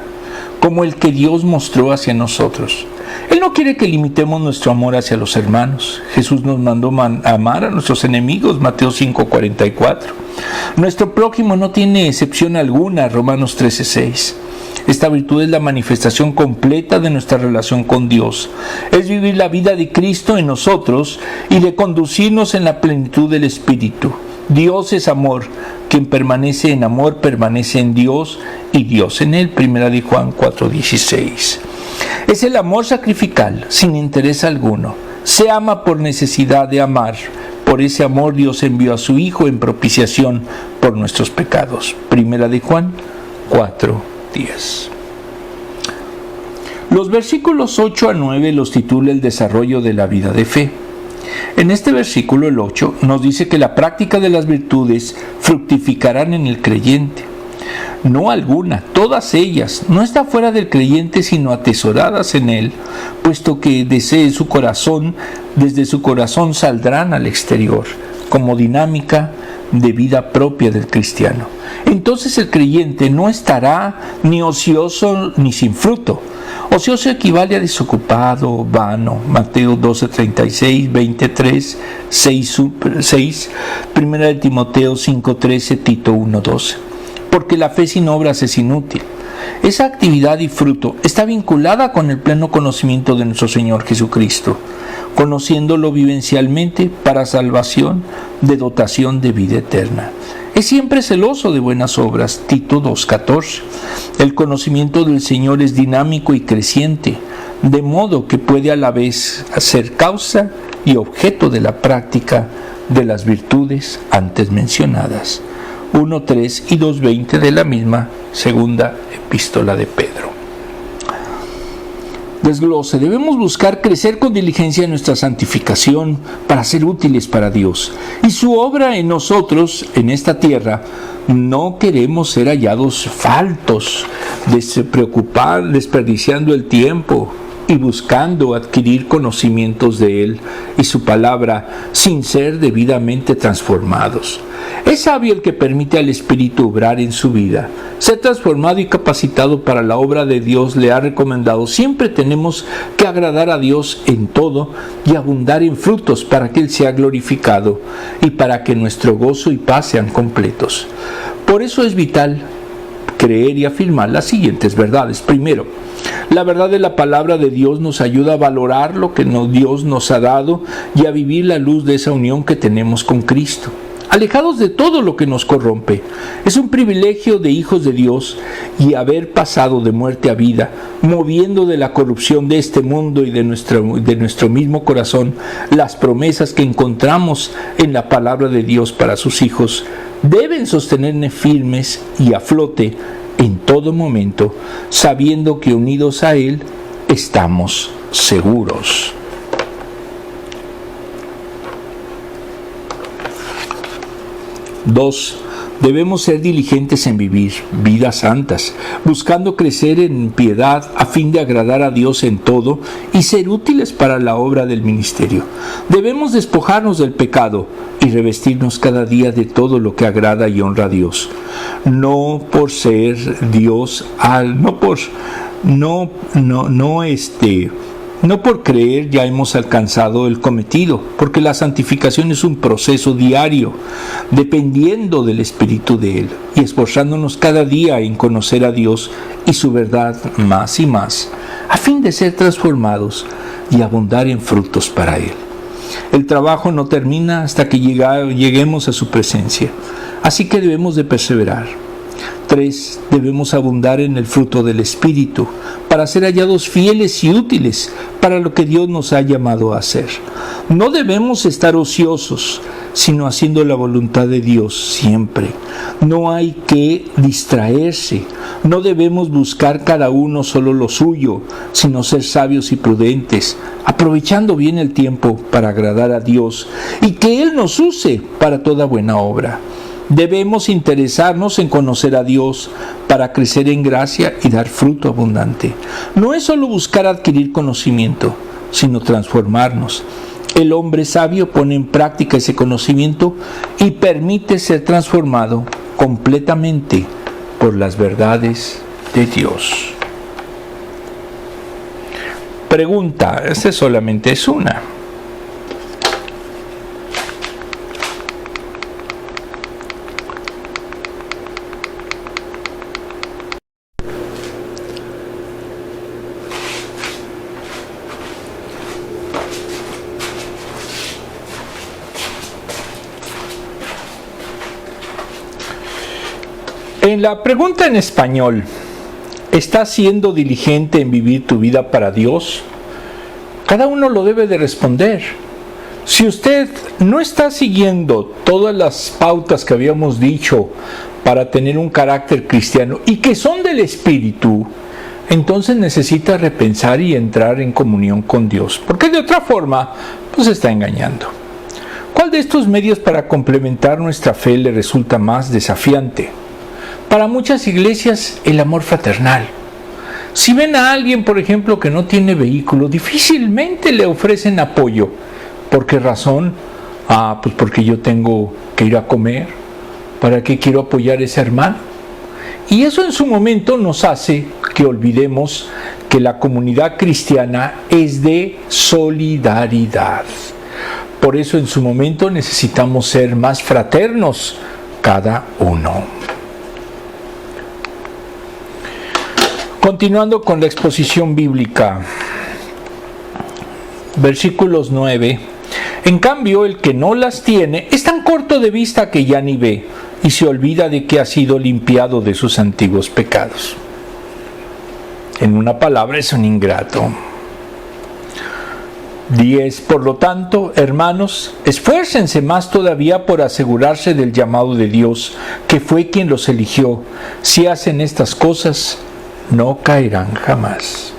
como el que Dios mostró hacia nosotros. Él no quiere que limitemos nuestro amor hacia los hermanos. Jesús nos mandó amar a nuestros enemigos, Mateo 5:44. Nuestro prójimo no tiene excepción alguna, Romanos 13:6. Esta virtud es la manifestación completa de nuestra relación con Dios. Es vivir la vida de Cristo en nosotros y de conducirnos en la plenitud del Espíritu. Dios es amor. Quien permanece en amor permanece en Dios y Dios en él. 1 de Juan 4:16. Es el amor sacrificial, sin interés alguno. Se ama por necesidad de amar. Por ese amor Dios envió a su Hijo en propiciación por nuestros pecados. 1 de Juan 4:10. Los versículos 8 a 9 los titula el desarrollo de la vida de fe. En este versículo, el 8, nos dice que la práctica de las virtudes fructificarán en el creyente. No alguna, todas ellas, no está fuera del creyente, sino atesoradas en él, puesto que desee su corazón, desde su corazón saldrán al exterior, como dinámica de vida propia del cristiano. Entonces el creyente no estará ni ocioso ni sin fruto. Ocioso equivale a desocupado, vano. Mateo 12:36, 23, 6, 1 de Timoteo 5:13, Tito 1:12. Porque la fe sin obras es inútil. Esa actividad y fruto está vinculada con el pleno conocimiento de nuestro Señor Jesucristo, conociéndolo vivencialmente para salvación de dotación de vida eterna. Es siempre celoso de buenas obras, Tito 2:14. El conocimiento del Señor es dinámico y creciente, de modo que puede a la vez ser causa y objeto de la práctica de las virtudes antes mencionadas. 1:3 y 2:20 de la misma segunda epístola de Pedro. Desglose. Debemos buscar crecer con diligencia en nuestra santificación para ser útiles para Dios y su obra en nosotros, en esta tierra. No queremos ser hallados faltos, desperdiciando el tiempo y buscando adquirir conocimientos de Él y su palabra sin ser debidamente transformados. Es sabio el que permite al Espíritu obrar en su vida. Ser transformado y capacitado para la obra de Dios le ha recomendado. Siempre tenemos que agradar a Dios en todo y abundar en frutos para que Él sea glorificado y para que nuestro gozo y paz sean completos. Por eso es vital creer y afirmar las siguientes verdades. Primero, la verdad de la palabra de Dios nos ayuda a valorar lo que Dios nos ha dado y a vivir la luz de esa unión que tenemos con Cristo, alejados de todo lo que nos corrompe. Es un privilegio de hijos de Dios y haber pasado de muerte a vida, moviendo de la corrupción de este mundo y de nuestro mismo corazón las promesas que encontramos en la palabra de Dios para sus hijos, deben sostenernos firmes y a flote en todo momento, sabiendo que unidos a Él estamos seguros. Dos, debemos ser diligentes en vivir vidas santas, buscando crecer en piedad a fin de agradar a Dios en todo y ser útiles para la obra del ministerio. Debemos despojarnos del pecado y revestirnos cada día de todo lo que agrada y honra a Dios. No por ser Dios, no por creer ya hemos alcanzado el cometido, porque la santificación es un proceso diario, dependiendo del Espíritu de Él, y esforzándonos cada día en conocer a Dios y su verdad más y más, a fin de ser transformados y abundar en frutos para Él. El trabajo no termina hasta que lleguemos a su presencia, así que debemos de perseverar. 3. Debemos abundar en el fruto del Espíritu para ser hallados fieles y útiles para lo que Dios nos ha llamado a hacer. No debemos estar ociosos, sino haciendo la voluntad de Dios siempre. No hay que distraerse. No debemos buscar cada uno solo lo suyo, sino ser sabios y prudentes, aprovechando bien el tiempo para agradar a Dios y que Él nos use para toda buena obra. Debemos interesarnos en conocer a Dios para crecer en gracia y dar fruto abundante. No es solo buscar adquirir conocimiento, sino transformarnos. El hombre sabio pone en práctica ese conocimiento y permite ser transformado completamente por las verdades de Dios. Pregunta, esta solamente es una. En la pregunta en español, ¿estás siendo diligente en vivir tu vida para Dios? Cada uno lo debe de responder. Si usted no está siguiendo todas las pautas que habíamos dicho para tener un carácter cristiano y que son del Espíritu, entonces necesita repensar y entrar en comunión con Dios, porque de otra forma nos está engañando. ¿Cuál de estos medios para complementar nuestra fe le resulta más desafiante? Para muchas iglesias, el amor fraternal. Si ven a alguien, por ejemplo, que no tiene vehículo, difícilmente le ofrecen apoyo. ¿Por qué razón? Pues porque yo tengo que ir a comer. ¿Para qué quiero apoyar a ese hermano? Y eso en su momento nos hace que olvidemos que la comunidad cristiana es de solidaridad. Por eso en su momento necesitamos ser más fraternos cada uno. Continuando con la exposición bíblica, versículos 9. En cambio, el que no las tiene es tan corto de vista que ya ni ve y se olvida de que ha sido limpiado de sus antiguos pecados. En una palabra, es un ingrato. 10. Por lo tanto, hermanos, esfuércense más todavía por asegurarse del llamado de Dios, que fue quien los eligió. Si hacen estas cosas, no caerán jamás.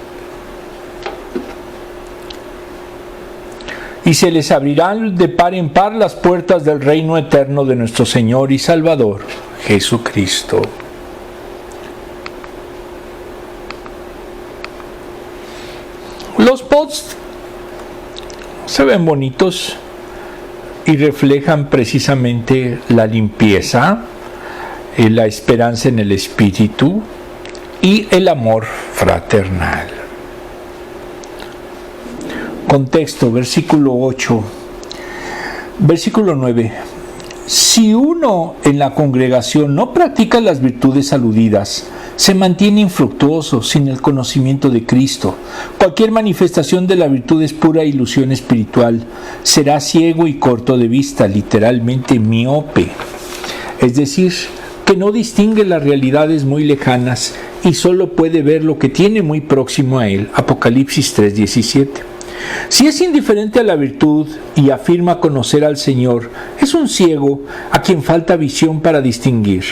Y se les abrirán de par en par las puertas del reino eterno de nuestro Señor y Salvador, Jesucristo. Todos se ven bonitos y reflejan precisamente la limpieza, la esperanza en el Espíritu y el amor fraternal. Contexto, versículo 8. Versículo 9. Si uno en la congregación no practica las virtudes aludidas, se mantiene infructuoso, sin el conocimiento de Cristo. Cualquier manifestación de la virtud es pura ilusión espiritual. Será ciego y corto de vista, literalmente miope. Es decir, que no distingue las realidades muy lejanas y solo puede ver lo que tiene muy próximo a él. Apocalipsis 3:17. Si es indiferente a la virtud y afirma conocer al Señor, es un ciego a quien falta visión para distinguir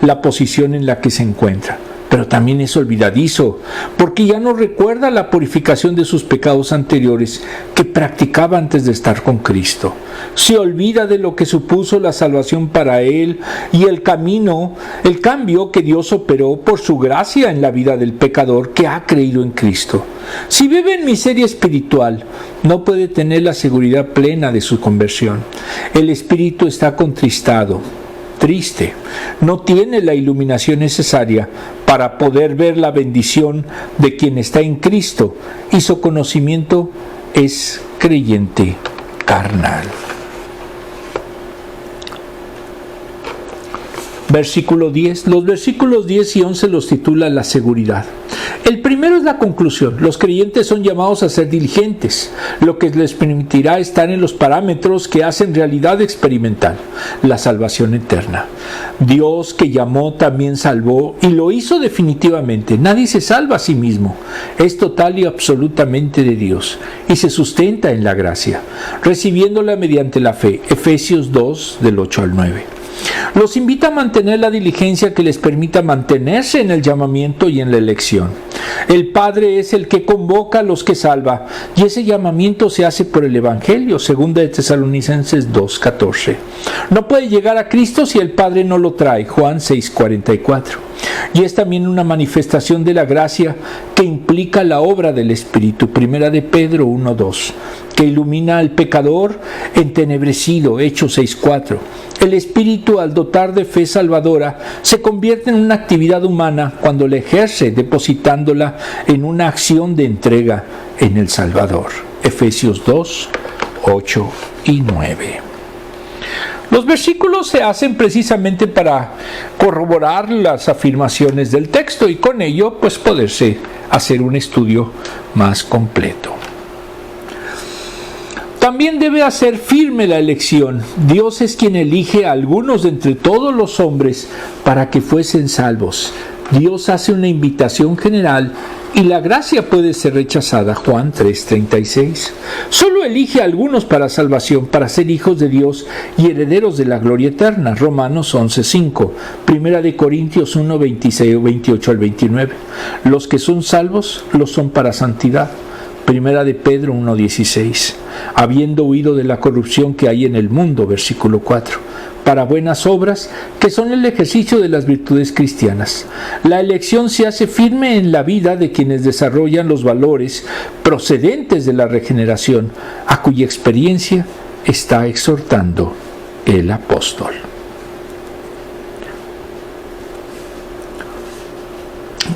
la posición en la que se encuentra. Pero también es olvidadizo, porque ya no recuerda la purificación de sus pecados anteriores que practicaba antes de estar con Cristo. Se olvida de lo que supuso la salvación para él y el cambio que Dios operó por su gracia en la vida del pecador que ha creído en Cristo. Si vive en miseria espiritual, no puede tener la seguridad plena de su conversión. El espíritu está contristado, triste, no tiene la iluminación necesaria para poder ver la bendición de quien está en Cristo, y su conocimiento es creyente carnal. Versículo 10. Los versículos 10 y 11 los titula la seguridad. El primero es la conclusión. Los creyentes son llamados a ser diligentes, lo que les permitirá estar en los parámetros que hacen realidad experimental, la salvación eterna. Dios que llamó también salvó y lo hizo definitivamente. Nadie se salva a sí mismo. Es total y absolutamente de Dios y se sustenta en la gracia, recibiéndola mediante la fe. Efesios 2, del 8 al 9. Los invita a mantener la diligencia que les permita mantenerse en el llamamiento y en la elección. El Padre es el que convoca a los que salva, y ese llamamiento se hace por el Evangelio, 2 de Tesalonicenses 2:14. No puede llegar a Cristo si el Padre no lo trae, Juan 6:44. Y es también una manifestación de la gracia que implica la obra del Espíritu, 1 de Pedro 1:2, que ilumina al pecador entenebrecido, Hechos 6:4. El Espíritu, al dotar de fe salvadora, se convierte en una actividad humana cuando la ejerce, depositándola en una acción de entrega en el Salvador. Efesios 2, 8 y 9. Los versículos se hacen precisamente para corroborar las afirmaciones del texto y con ello pues poderse hacer un estudio más completo. También debe hacer firme la elección. Dios es quien elige a algunos de entre todos los hombres para que fuesen salvos. Dios hace una invitación general y la gracia puede ser rechazada. Juan 3:36. Solo elige a algunos para salvación, para ser hijos de Dios y herederos de la gloria eterna. Romanos 11:5. 1 de Corintios 1:26, 28 al 29. Los que son salvos lo son para santidad. 1 de Pedro 1:16. Habiendo huido de la corrupción que hay en el mundo, versículo 4, para buenas obras, que son el ejercicio de las virtudes cristianas. La elección se hace firme en la vida de quienes desarrollan los valores procedentes de la regeneración, a cuya experiencia está exhortando el apóstol.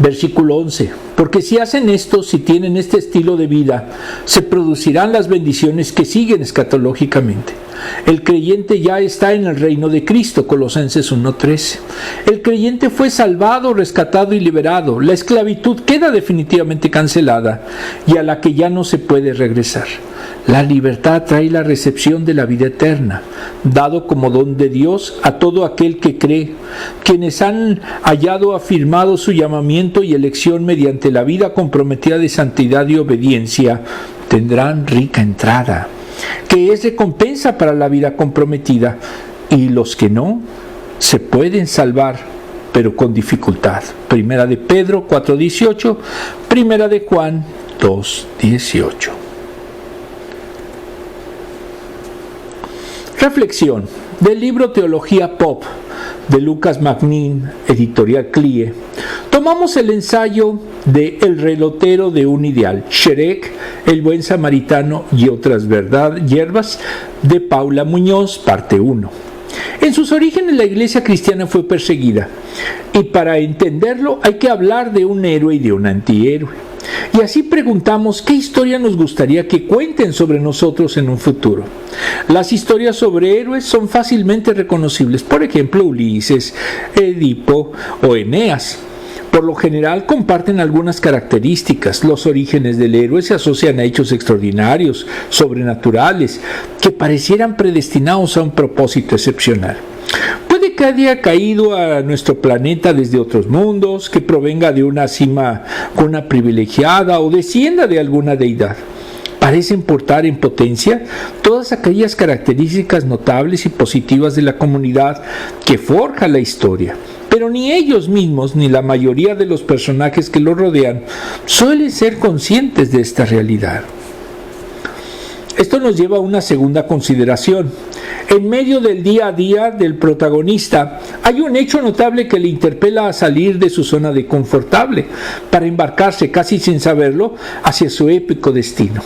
Versículo 11. Porque si hacen esto, si tienen este estilo de vida, se producirán las bendiciones que siguen escatológicamente. El creyente ya está en el reino de Cristo, Colosenses 1:13. El creyente fue salvado, rescatado y liberado. La esclavitud queda definitivamente cancelada y a la que ya no se puede regresar. La libertad trae la recepción de la vida eterna, dado como don de Dios a todo aquel que cree. Quienes han hallado afirmado su llamamiento y elección mediante la vida comprometida de santidad y obediencia, tendrán rica entrada, que es recompensa para la vida comprometida, y los que no, se pueden salvar, pero con dificultad. 1 de Pedro 4:18, 1 de Juan 2:18. Reflexión del libro Teología Pop de Lucas Magnin, editorial CLIE. Tomamos el ensayo de El relotero de un ideal, Shrek, el buen samaritano y otras hierbas de Paula Muñoz, parte 1. En sus orígenes la iglesia cristiana fue perseguida y para entenderlo hay que hablar de un héroe y de un antihéroe. Y así preguntamos qué historia nos gustaría que cuenten sobre nosotros en un futuro. Las historias sobre héroes son fácilmente reconocibles, por ejemplo Ulises, Edipo o Eneas. Por lo general comparten algunas características. Los orígenes del héroe se asocian a hechos extraordinarios, sobrenaturales, que parecieran predestinados a un propósito excepcional. Puede que haya caído a nuestro planeta desde otros mundos, que provenga de una cima privilegiada o descienda de alguna deidad. Parecen portar en potencia todas aquellas características notables y positivas de la comunidad que forja la historia. Pero ni ellos mismos ni la mayoría de los personajes que los rodean suelen ser conscientes de esta realidad. Esto nos lleva a una segunda consideración. En medio del día a día del protagonista hay un hecho notable que le interpela a salir de su zona de confortable para embarcarse casi sin saberlo hacia su épico destino.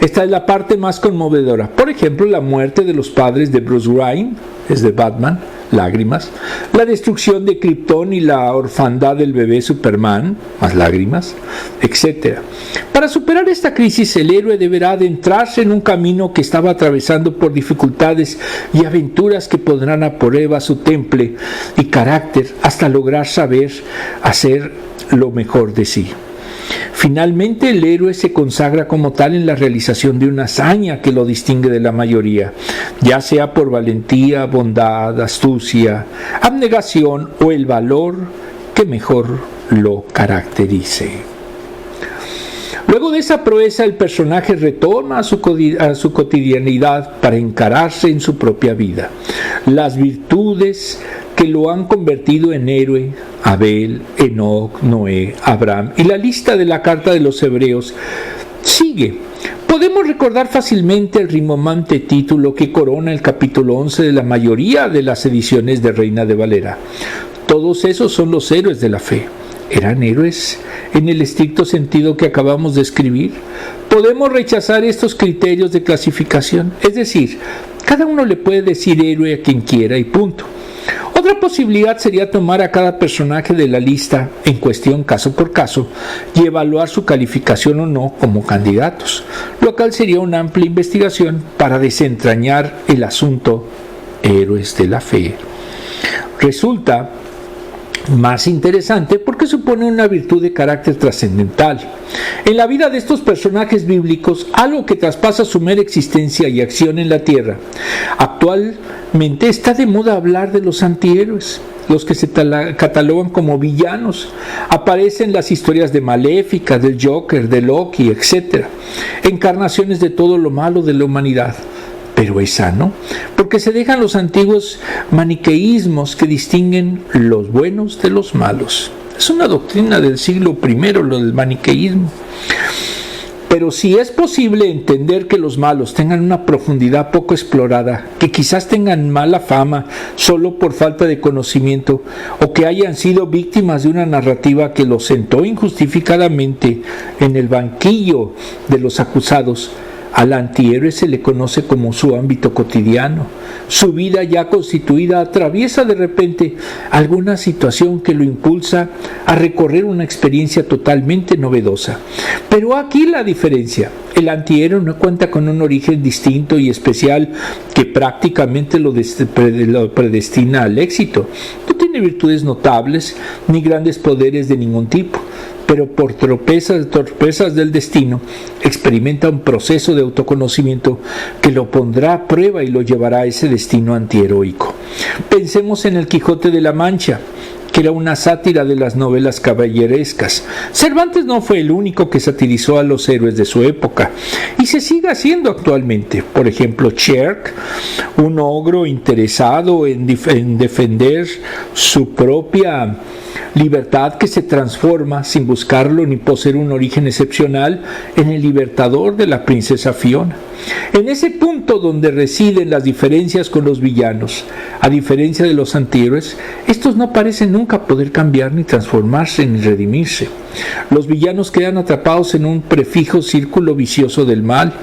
Esta es la parte más conmovedora. Por ejemplo, la muerte de los padres de Bruce Wayne, es de Batman, lágrimas, la destrucción de Krypton y la orfandad del bebé Superman, más lágrimas, etc. Para superar esta crisis, el héroe deberá adentrarse en un camino que estaba atravesando por dificultades y aventuras que pondrán a prueba su temple y carácter hasta lograr saber hacer lo mejor de sí. Finalmente, el héroe se consagra como tal en la realización de una hazaña que lo distingue de la mayoría, ya sea por valentía, bondad, astucia, abnegación o el valor que mejor lo caracterice. Luego de esa proeza, el personaje retorna a su cotidianidad para encararse en su propia vida. Las virtudes que lo han convertido en héroe, Abel, Enoc, Noé, Abraham, y la lista de la carta de los Hebreos sigue. Podemos recordar fácilmente el rimbombante título que corona el capítulo 11 de la mayoría de las ediciones de Reina de Valera. Todos esos son los héroes de la fe. ¿Eran héroes en el estricto sentido que acabamos de escribir? Podemos rechazar estos criterios de clasificación, es decir, cada uno le puede decir héroe a quien quiera y punto. Otra posibilidad sería tomar a cada personaje de la lista en cuestión caso por caso y evaluar su calificación o no como candidatos, lo cual sería una amplia investigación para desentrañar el asunto héroes de la fe. Resulta más interesante porque supone una virtud de carácter trascendental. En la vida de estos personajes bíblicos, algo que traspasa su mera existencia y acción en la tierra. Actualmente está de moda hablar de los antihéroes, los que se catalogan como villanos. Aparecen las historias de Maléfica, del Joker, de Loki, etc. Encarnaciones de todo lo malo de la humanidad. Pero es sano, porque se dejan los antiguos maniqueísmos que distinguen los buenos de los malos. Es una doctrina del siglo I, lo del maniqueísmo. Pero si es posible entender que los malos tengan una profundidad poco explorada, que quizás tengan mala fama solo por falta de conocimiento, o que hayan sido víctimas de una narrativa que los sentó injustificadamente en el banquillo de los acusados, al antihéroe se le conoce como su ámbito cotidiano. Su vida ya constituida atraviesa de repente alguna situación que lo impulsa a recorrer una experiencia totalmente novedosa. Pero aquí la diferencia. El antihéroe no cuenta con un origen distinto y especial que prácticamente lo predestina al éxito. No tiene virtudes notables ni grandes poderes de ningún tipo, pero por torpezas del destino experimenta un proceso de autoconocimiento que lo pondrá a prueba y lo llevará a ese destino antiheroico. Pensemos en el Quijote de la Mancha, que era una sátira de las novelas caballerescas. Cervantes no fue el único que satirizó a los héroes de su época, y se sigue haciendo actualmente. Por ejemplo, Cherk, un ogro interesado en defender su propia libertad que se transforma, sin buscarlo ni poseer un origen excepcional, en el libertador de la princesa Fiona. En ese punto donde residen las diferencias con los villanos, a diferencia de los antihéroes, estos no parecen nunca poder cambiar ni transformarse ni redimirse. Los villanos quedan atrapados en un prefijo círculo vicioso del mal.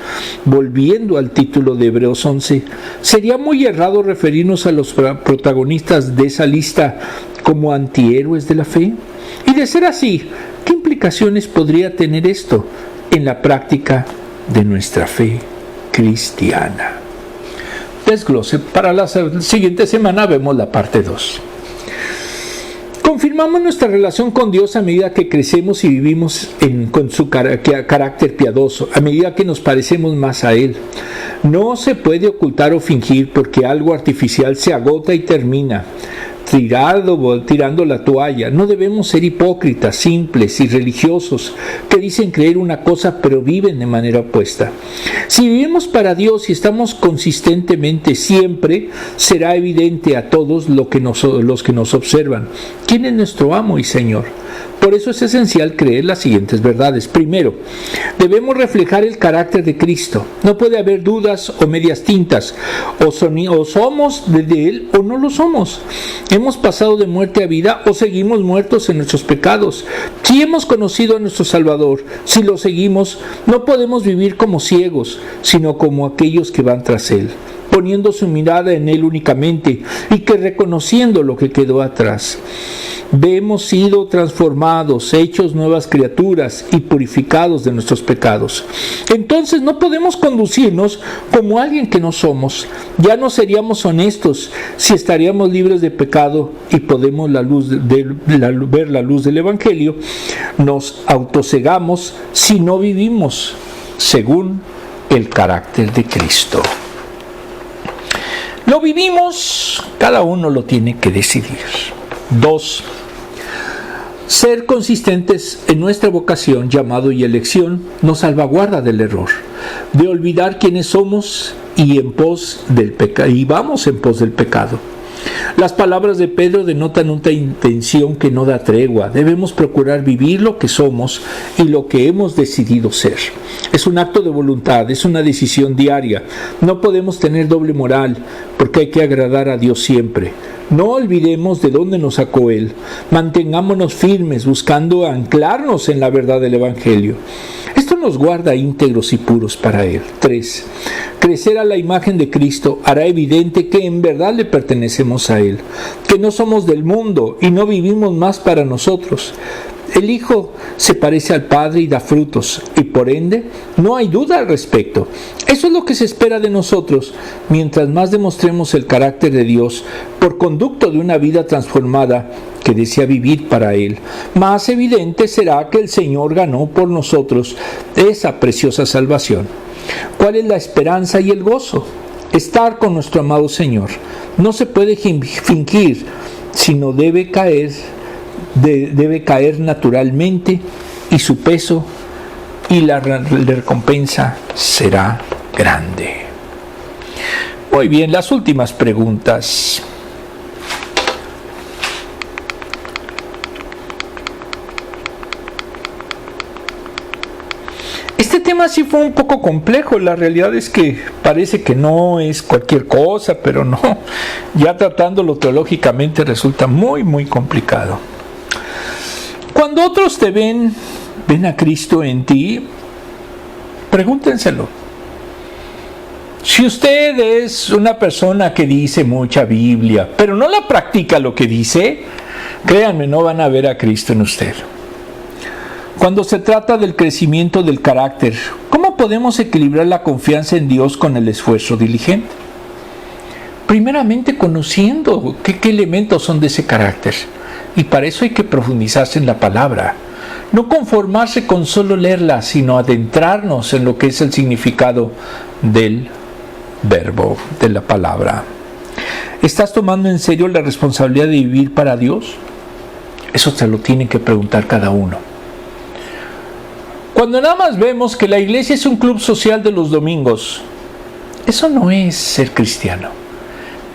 Volviendo al título de Hebreos 11, sería muy errado referirnos a los protagonistas de esa lista como antihéroes de la fe. Y de ser así, ¿qué implicaciones podría tener esto en la práctica de nuestra fe cristiana? Desglose. Para la siguiente semana vemos la parte 2. Confirmamos nuestra relación con Dios a medida que crecemos y vivimos con su carácter piadoso, a medida que nos parecemos más a Él. No se puede ocultar o fingir porque algo artificial se agota y termina tirando la toalla. No debemos ser hipócritas, simples y religiosos que dicen creer una cosa pero viven de manera opuesta. Si vivimos para Dios y estamos consistentemente siempre, será evidente a todos los que nos observan quién es nuestro amo y Señor. Por eso es esencial creer las siguientes verdades. Primero, debemos reflejar el carácter de Cristo. No puede haber dudas o medias tintas. O somos de Él o no lo somos. Hemos pasado de muerte a vida o seguimos muertos en nuestros pecados. Si hemos conocido a nuestro Salvador, si lo seguimos, no podemos vivir como ciegos, sino como aquellos que van tras Él, poniendo su mirada en Él únicamente y que reconociendo lo que quedó atrás. Hemos sido transformados, hechos nuevas criaturas y purificados de nuestros pecados. Entonces no podemos conducirnos como alguien que no somos. Ya no seríamos honestos si estaríamos libres de pecado y podemos ver la luz del Evangelio. Nos autocegamos si no vivimos según el carácter de Cristo. Lo vivimos, cada uno lo tiene que decidir. 2. Ser consistentes en nuestra vocación, llamado y elección nos salvaguarda del error, de olvidar quiénes somos y vamos en pos del pecado. Las palabras de Pedro denotan una intención que no da tregua. Debemos procurar vivir lo que somos y lo que hemos decidido ser. Es un acto de voluntad, es una decisión diaria. No podemos tener doble moral porque hay que agradar a Dios siempre. No olvidemos de dónde nos sacó Él. Mantengámonos firmes buscando anclarnos en la verdad del Evangelio. Esto nos guarda íntegros y puros para Él. 3. Crecer a la imagen de Cristo hará evidente que en verdad le pertenecemos a Él, que no somos del mundo y no vivimos más para nosotros. El Hijo se parece al Padre y da frutos, y por ende no hay duda al respecto. Eso es lo que se espera de nosotros, mientras más demostremos el carácter de Dios por conducto de una vida transformada que desea vivir para Él. Más evidente será que el Señor ganó por nosotros esa preciosa salvación. ¿Cuál es la esperanza y el gozo? Estar con nuestro amado Señor. No se puede fingir, sino debe caer naturalmente, y su peso y la recompensa será grande. Muy bien, las últimas preguntas. Este tema sí fue un poco complejo. La realidad es que parece que no es cualquier cosa, pero no. Ya tratándolo teológicamente resulta muy, muy complicado. Cuando otros te ven a Cristo en ti, pregúntenselo. Si usted es una persona que dice mucha Biblia, pero no la practica lo que dice, créanme, no van a ver a Cristo en usted. Cuando se trata del crecimiento del carácter, ¿cómo podemos equilibrar la confianza en Dios con el esfuerzo diligente? Primeramente conociendo qué elementos son de ese carácter. Y para eso hay que profundizarse en la palabra. No conformarse con solo leerla, sino adentrarnos en lo que es el significado del verbo, de la palabra. ¿Estás tomando en serio la responsabilidad de vivir para Dios? Eso se lo tienen que preguntar cada uno. Cuando nada más vemos que la iglesia es un club social de los domingos, eso no es ser cristiano.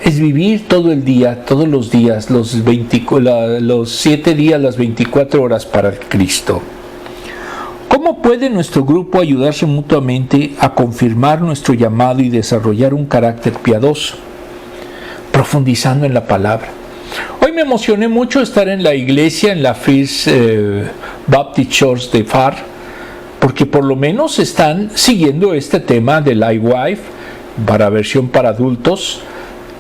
Es vivir todo el día, todos los días, los 7 días, las 24 horas para Cristo. ¿Cómo ¿Cómo puede nuestro grupo ayudarse mutuamente a confirmar nuestro llamado y desarrollar un carácter piadoso? Profundizando en la palabra. Hoy me emocioné mucho estar en la iglesia, en la First Baptist Church de Far, porque por lo menos están siguiendo este tema del iWife para versión para adultos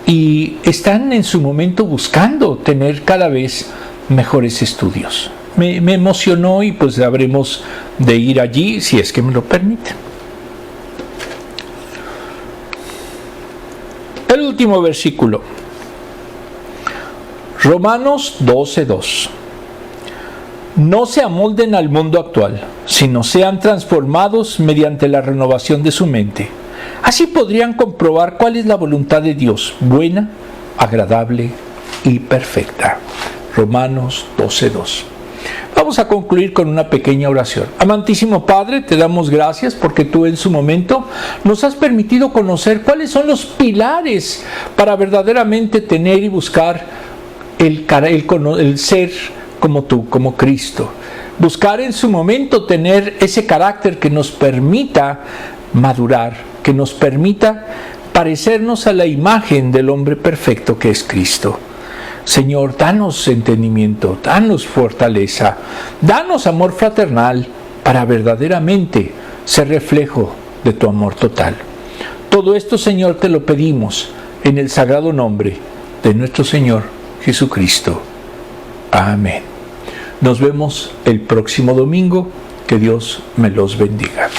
y están en su momento buscando tener cada vez mejores estudios. Me emocionó y pues habremos de ir allí si es que me lo permiten. El último versículo, Romanos 12:2. No se amolden al mundo actual, sino sean transformados mediante la renovación de su mente. Así podrían comprobar cuál es la voluntad de Dios, buena, agradable y perfecta. Romanos 12:2. Vamos a concluir con una pequeña oración. Amantísimo Padre, te damos gracias porque tú en su momento nos has permitido conocer cuáles son los pilares para verdaderamente tener y buscar el ser como tú, como Cristo. Buscar en su momento tener ese carácter que nos permita madurar, que nos permita parecernos a la imagen del hombre perfecto que es Cristo. Señor, danos entendimiento, danos fortaleza, danos amor fraternal para verdaderamente ser reflejo de tu amor total. Todo esto, Señor, te lo pedimos en el sagrado nombre de nuestro Señor Jesucristo. Amén. Nos vemos el próximo domingo. Que Dios me los bendiga.